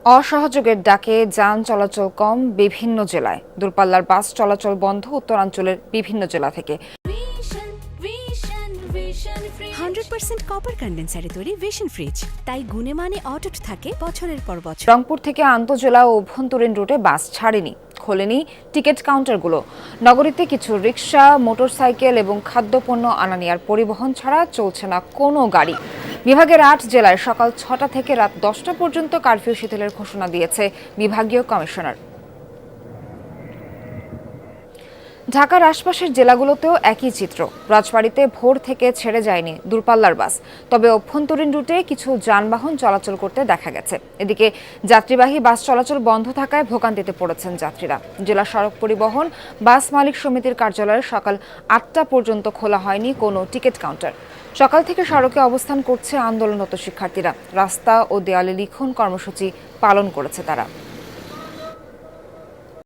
অসহযোগের ডাকে যান চলাচল কম বিভিন্ন জেলায়। দূরপাল্লার বাস চলাচল বন্ধ উত্তরাঞ্চলের বিভিন্ন জেলা থেকে। 100% কপার কন্ডেন্সারে তৈরি ভিশন ফ্রিজ, তাই গুণে মানে অটুট থাকে বছরের পর বছর। রংপুর থেকে আন্তঃজেলা ও অভ্যন্তরীণ রুটে বাস ছাড়েনি, খোলেনি টিকিট কাউন্টারগুলো। নগরীতে কিছু রিকশা, মোটরসাইকেল এবং খাদ্যপণ্য আনা নেওয়ার পরিবহন ছাড়া চলছে না কোনো গাড়ি। বিভাগের ৮ জেলায় সকাল ৬টা থেকে রাত ১০টা পর্যন্ত কারফিউ শিথিলের ঘোষণা দিয়েছে বিভাগীয় কমিশনার। ঢাকার আশপাশের জেলাগুলোতেও একই চিত্র। রাজবাড়ীতে ভোর থেকে ছেড়ে যায়নি দূরপাল্লার বাস, তবে অভ্যন্তরীণ রুটে কিছু যানবাহন চলাচল করতে দেখা গেছে। এদিকে যাত্রীবাহী বাস চলাচল বন্ধ থাকায় ভোগান্তিতে পড়েছেন যাত্রীরা। জেলা সড়ক পরিবহন বাস মালিক সমিতির কার্যালয়ে সকাল ৮টা পর্যন্ত খোলা হয়নি কোনো টিকিট কাউন্টার। সকাল থেকে সড়কে অবস্থান করছে আন্দোলনরত শিক্ষার্থীরা। রাস্তা ও দেয়ালে লিখন কর্মসূচি পালন করেছে তারা।